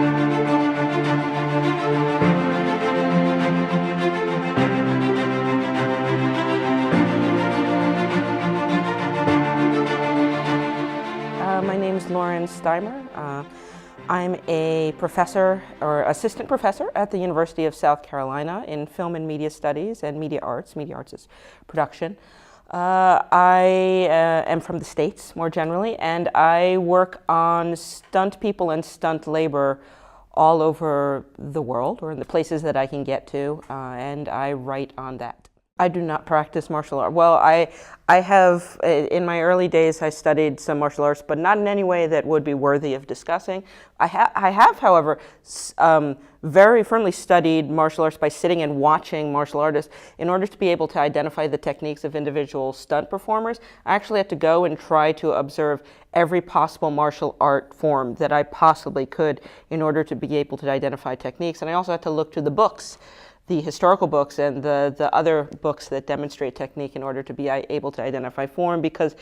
My name is Steimer. I'm a professor or assistant professor at the University of South Carolina in film and media studies and media arts. Media arts is production. I am from the States more generally, and I work on stunt people and stunt labor all over the world, or in the places that I can get to, and I write on that. I do not practice martial art. Well, I have, in my early days, I studied some martial arts, but not in any way that would be worthy of discussing. I have, however, very firmly studied martial arts by sitting and watching martial artists. In order to be able to identify the techniques of individual stunt performers, I actually had to go and try to observe every possible martial art form that I possibly could in order to be able to identify techniques. And I also had to look to the books, the historical books and the other books that demonstrate technique in order to be able to identify form, because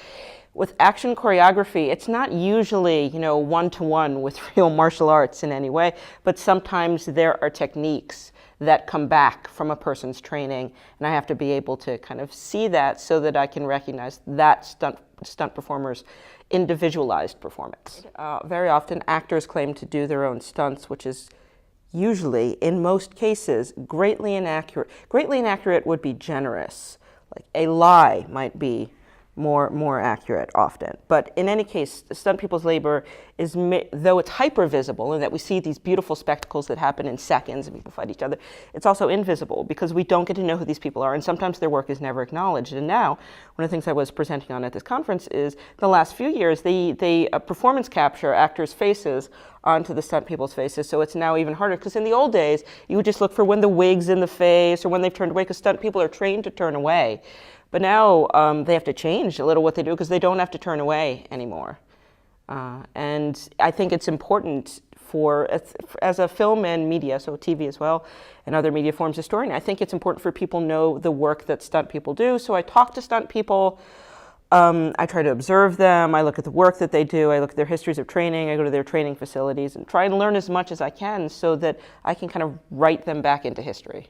with action choreography, it's not usually, one-to-one with real martial arts in any way, but sometimes there are techniques that come back from a person's training, and I have to be able to kind of see that so that I can recognize that stunt performer's individualized performance. Very often actors claim to do their own stunts, which is usually, in most cases, greatly inaccurate. Greatly inaccurate would be generous. Like a lie might be more accurate often. But in any case, the stunt people's labor is, though it's hyper visible in that we see these beautiful spectacles that happen in seconds and people fight each other, it's also invisible because we don't get to know who these people are, and sometimes their work is never acknowledged. And now, one of the things I was presenting on at this conference is the last few years, they performance capture actors' faces onto the stunt people's faces, so it's now even harder, because in the old days, you would just look for when the wig's in the face or when they've turned away, because stunt people are trained to turn away. But now they have to change a little what they do because they don't have to turn away anymore. And I think it's important as a film and media, so TV as well, and other media forms historian, I think it's important for people to know the work that stunt people do. So I talk to stunt people. I try to observe them, I look at the work that they do, I look at their histories of training, I go to their training facilities and try and learn as much as I can so that I can kind of write them back into history.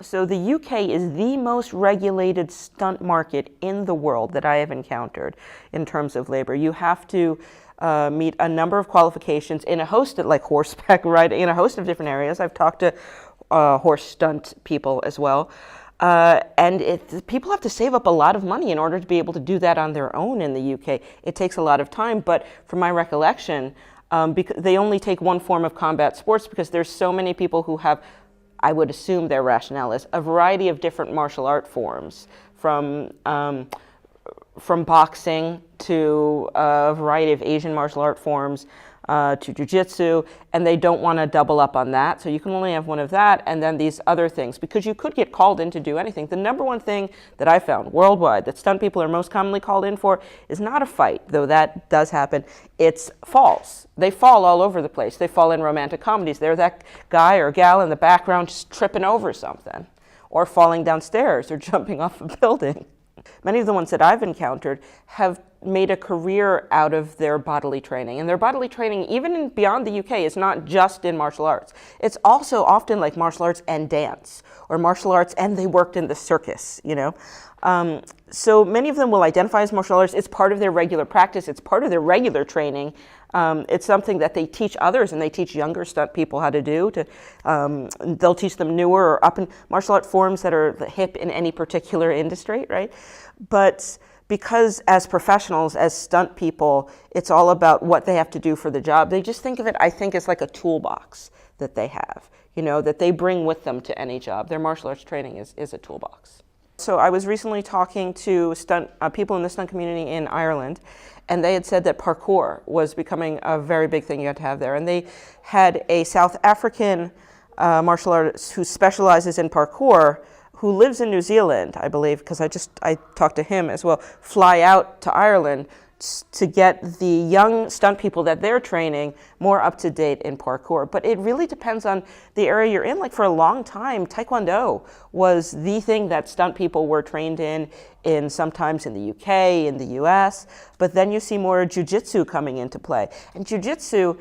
So the UK is the most regulated stunt market in the world that I have encountered in terms of labor. You have to meet a number of qualifications in a host of, like horseback riding, in a host of different areas. I've talked to horse stunt people as well. And people have to save up a lot of money in order to be able to do that on their own in the UK. It takes a lot of time, but from my recollection, because they only take one form of combat sports because there's so many people who have, I would assume their rationale is, a variety of different martial art forms, from boxing to a variety of Asian martial art forms, to jiu-jitsu, and they don't want to double up on that. So you can only have one of that and then these other things, because you could get called in to do anything. The number one thing that I found worldwide that stunt people are most commonly called in for is not a fight, though that does happen. It's falls. They fall all over the place. They fall in romantic comedies. They're that guy or gal in the background just tripping over something, or falling downstairs, or jumping off a building. Many of the ones that I've encountered have made a career out of their bodily training. And their bodily training, even beyond the UK, is not just in martial arts. It's also often like martial arts and dance, or martial arts and they worked in the circus, So many of them will identify as martial arts. It's part of their regular practice. It's part of their regular training. It's something that they teach others, and they teach younger stunt people how to do. They'll teach them newer or up in martial art forms that are hip in any particular industry, right? But because as professionals, as stunt people, it's all about what they have to do for the job. They just think of it, I think, as like a toolbox that they have, that they bring with them to any job. Their martial arts training is a toolbox. So I was recently talking to people in the stunt community in Ireland, and they had said that parkour was becoming a very big thing you had to have there. And they had a South African martial artist who specializes in parkour, who lives in New Zealand, I believe, because I talked to him as well, fly out to Ireland to get the young stunt people that they're training more up to date in parkour. But it really depends on the area you're in. Like for a long time, Taekwondo was the thing that stunt people were trained in sometimes in the UK, in the US, but then you see more jiu-jitsu coming into play. And jiu-jitsu,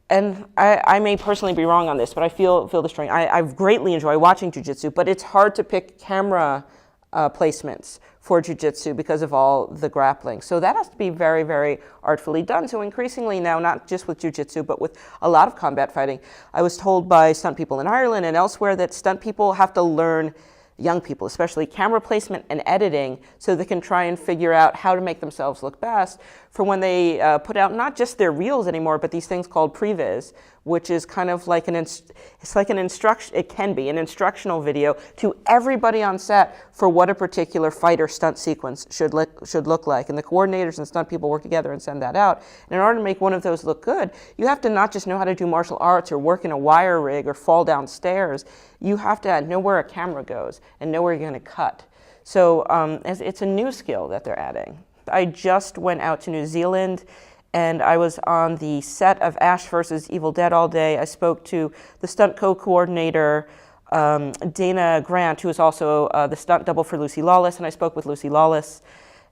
and I may personally be wrong on this, but I feel the strain. I greatly enjoy watching jiu-jitsu, but it's hard to pick camera placements for jiu-jitsu because of all the grappling. So that has to be very, very artfully done. So increasingly now, not just with jiu-jitsu, but with a lot of combat fighting, I was told by stunt people in Ireland and elsewhere that stunt people have to learn, young people especially, camera placement and editing so they can try and figure out how to make themselves look best for when they put out not just their reels anymore, but these things called previs, which is kind of like it can be an instructional video to everybody on set for what a particular fight or stunt sequence should look like. And the coordinators and stunt people work together and send that out. And in order to make one of those look good, you have to not just know how to do martial arts or work in a wire rig or fall down stairs. You have to know where a camera goes and know where you're going to cut. So it's a new skill that they're adding. I just went out to New Zealand and I was on the set of Ash vs. Evil Dead all day. I spoke to the stunt co-coordinator, Dana Grant, who is also the stunt double for Lucy Lawless, and I spoke with Lucy Lawless.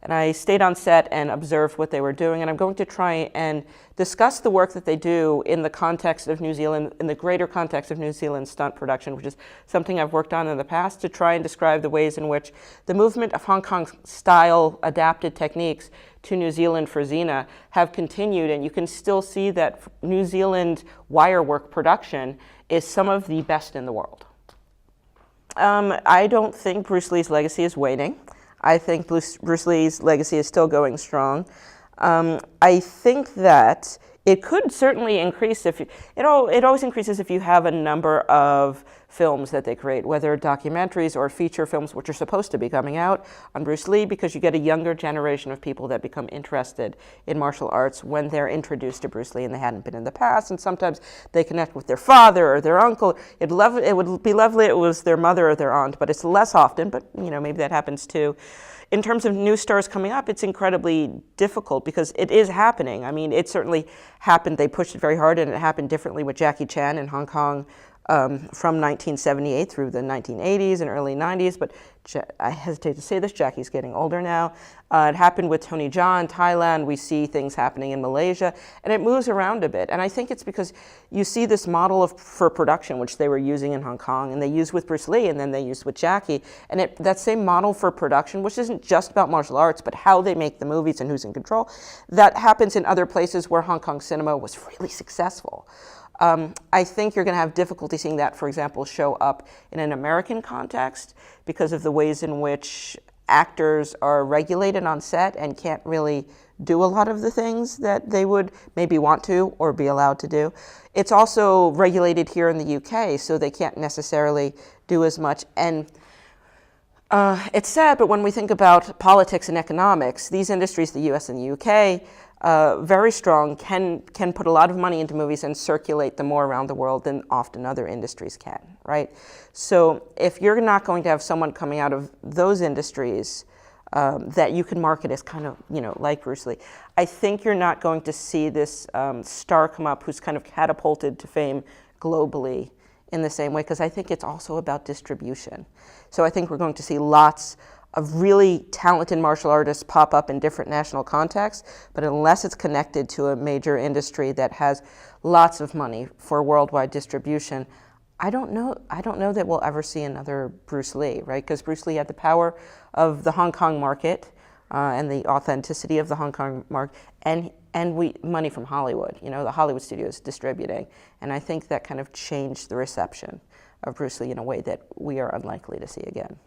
And I stayed on set and observed what they were doing, and I'm going to try and discuss the work that they do in the context of New Zealand, in the greater context of New Zealand stunt production, which is something I've worked on in the past, to try and describe the ways in which the movement of Hong Kong-style adapted techniques to New Zealand for Xena have continued, and you can still see that New Zealand wire work production is some of the best in the world. I don't think Bruce Lee's legacy is waning. I think Bruce Lee's legacy is still going strong. I think that it could certainly increase if it always increases if you have a number of films that they create, whether documentaries or feature films, which are supposed to be coming out on Bruce Lee, because you get a younger generation of people that become interested in martial arts when they're introduced to Bruce Lee and they hadn't been in the past, and sometimes they connect with their father or their uncle. It would be lovely if it was their mother or their aunt, but it's less often, but maybe that happens too. In terms of new stars coming up, it's incredibly difficult because it is happening. I mean, it certainly happened. They pushed it very hard, and it happened differently with Jackie Chan in Hong Kong from 1978 through the 1980s and early 90s, but I hesitate to say this, Jackie's getting older now. It happened with Tony Jaa in Thailand. We see things happening in Malaysia, and it moves around a bit. And I think it's because you see this model for production, which they were using in Hong Kong, and they used with Bruce Lee, and then they used with Jackie. And that same model for production, which isn't just about martial arts, but how they make the movies and who's in control, that happens in other places where Hong Kong cinema was really successful. I think you're going to have difficulty seeing that, for example, show up in an American context because of the ways in which actors are regulated on set and can't really do a lot of the things that they would maybe want to or be allowed to do. It's also regulated here in the UK, so they can't necessarily do as much. And it's sad, but when we think about politics and economics, these industries, the US and the UK, very strong, can put a lot of money into movies and circulate them more around the world than often other industries can, right? So if you're not going to have someone coming out of those industries that you can market as kind of, like Bruce Lee, I think you're not going to see this star come up who's kind of catapulted to fame globally in the same way, because I think it's also about distribution. So I think we're going to see lots of really talented martial artists pop up in different national contexts, but unless it's connected to a major industry that has lots of money for worldwide distribution, I don't know that we'll ever see another Bruce Lee, right? Because Bruce Lee had the power of the Hong Kong market and the authenticity of the Hong Kong market, and money from Hollywood, the Hollywood studios distributing, and I think that kind of changed the reception of Bruce Lee in a way that we are unlikely to see again.